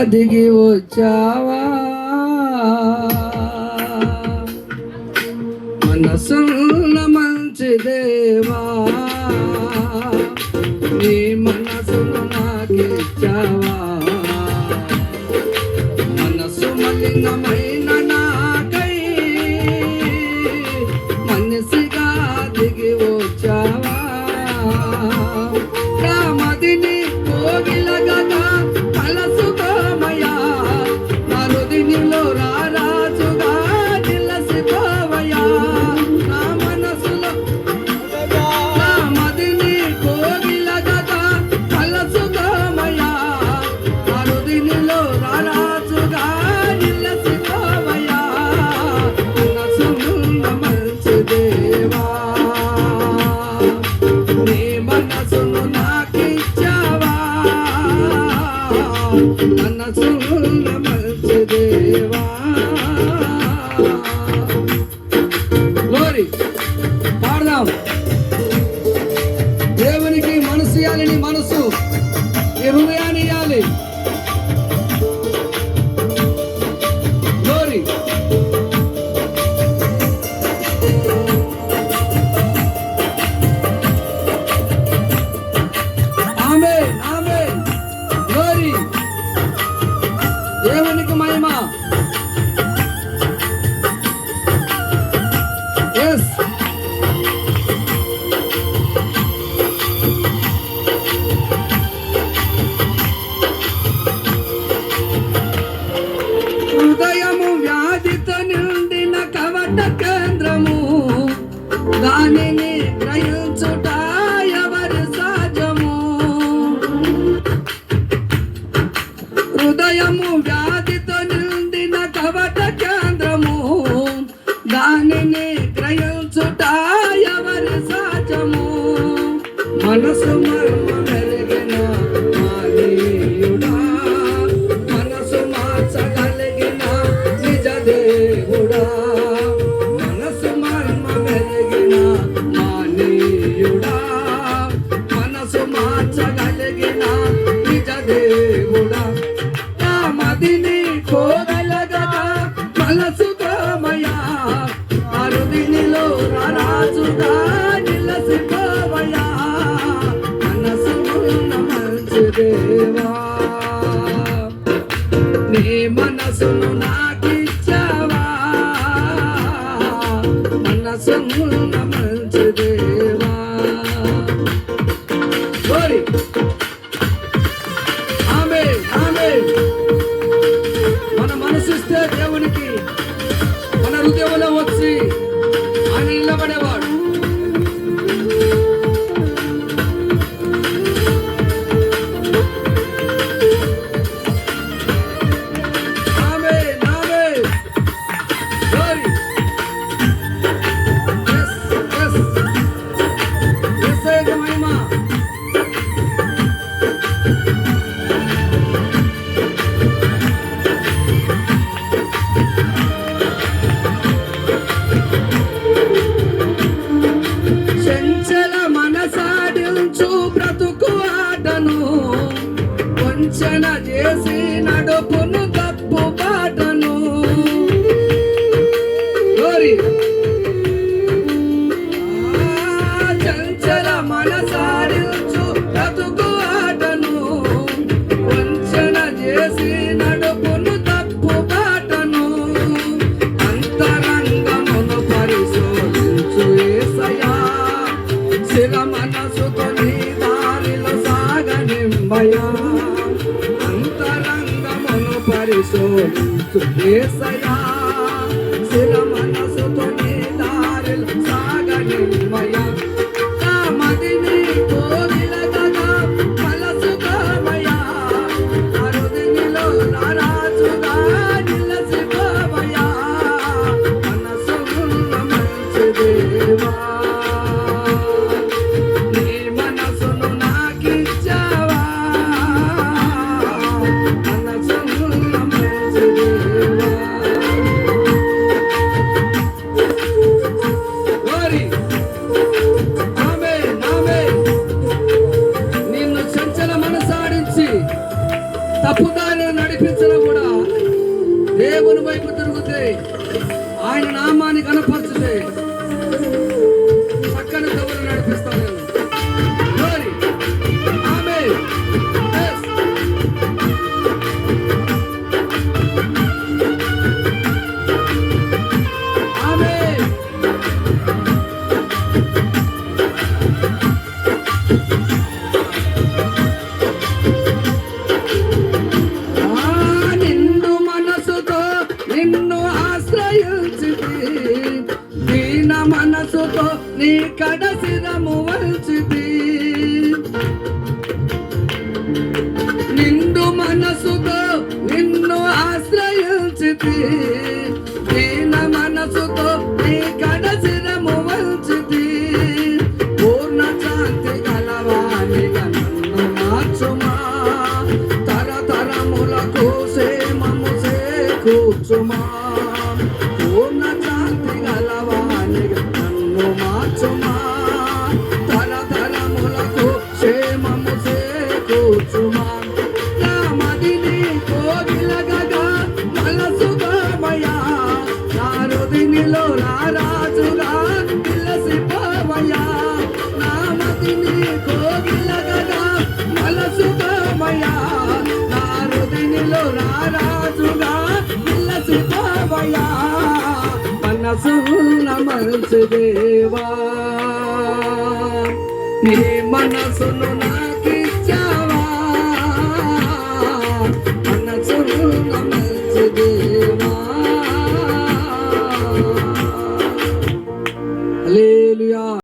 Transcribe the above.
దిగి వచ్చావా మనసున్న మంచి దేవా నీ మనసును నాకిచ్చావా మనసు మలినమైన నాకై మనసిగా దిగి వచ్చావా రామదిని కోగిలగగా కలసుకోమయా నరుదినిలో రారాజుగా నిలసిపోవయా నా మనసులో రామదిని కోగిలగగా కలసుకోమయా నరుదినిలో రారాజుగా నిలసిపోవయా మనసున్న మంచి దేవా నీ మనసును నాకిచ్చావా మనసున్న మంచి దేవా గ్లోరీ పాడదాం దేవునికి మనసు ఇవ్వాలి నీ మనసు నీ హృదయాన్ని ఇవ్వాలి గ్లోరీ ఆమేన్ ఆమేన్ గ్లోరీ దేవునికి మహిమ yes హృదయము వ్యాధితో నిండిన కవట కేంద్రము దానిని గ్రహించుట ఎవరి సాధ్యము హృదయము వ్యాధితో నిండిన కవట కేంద్రము దానిని గ్రహించుట ఎవరి సాధ్యము మనసు మర్మ మెరిగిన మానీయుడా మనసు మార్చగలిగిన నిజ దేవుడా మనసు మర్మ మెరిగిన మానీయుడా మనసు మార్చగలిగిన నిజ దేవుడా మదిని కోగలగా కలసుకోమయా అరుదినిలో రాజుగా నిలసిపోవయా మనసున్న మంచి దేవా నీ మనసును నాకిచ్చావా మనసున్న మంచి దేవా గ్లోరీ ఆమేన్ ఆమేన్ మన మనసిస్తే దేవునికి మన హృదయంలో వచ్చి ఆయన నిలబడేవాడు ఆమేన్ ఆమేన్ గ్లోరీ yes yes యేసయ్య మహిమ చంచల మనసాడించు బ్రతుకు ఆటను వంచన చేసి నడుపును తప్పు బాటను గ్లోరీ చంచల మనసాడించు బ్రతుకు ఆటను వంచన చేసి నడుపును తప్పు బాటను అంతరంగమును పరిశోధించు యేసయ్యా శిల మనసుతో నీ దారిలో సాగనిమ్మయా అంతరంగమును పరిశోధించు యేసయ్యా శిల మనసుతో నీ దారిలో సాగనిమ్మయా నా మదిని కోగిలగగా కలసుకోమయా అరుదినిలో రాజుగా నిలసిపోవయా మనసున్న మంచి దేవా నీ మనసును నాకిచ్చావా మనసున్న మంచి దేవా దెబ్బలు నడిపించినా కూడా దేవుని వైపు తిరుగుతే, ఆయన నామాన్ని కనపరిచితే చక్కని దెబ్బలు నడిపిస్తాను నేను. Glory. Amen. Yes. Amen. నిండు మనసుతో నిన్ను ఆశ్రయించితి, దీన మనసుతో నీ కడసిరము వంచితి. నిండు మనసుతో నిన్ను ఆశ్రయించితి, దీన మనసుతో నీ కడసిరము వంచితి. పూర్ణ శాంతి గలవానిగా నన్ను మార్చుమా, తరతరములకు క్షేమము చేకూర్చుమా. పూర్ణ శాంతి గలవానిగా నన్ను మార్చుమా, తరతరములకు క్షేమము చేకూర్చుమా. నా మదిని కోగిలగగా మనసుగామయా, నా హృదయనిలో నా రాజుగా విలసిపోవయా. నా మదిని కోగిలగగా మనసుగామయా, నా హృదయనిలో నా రాజుగా విలసిపోవయా. మనసున్న మంచి దేవా, నీ మనసును నా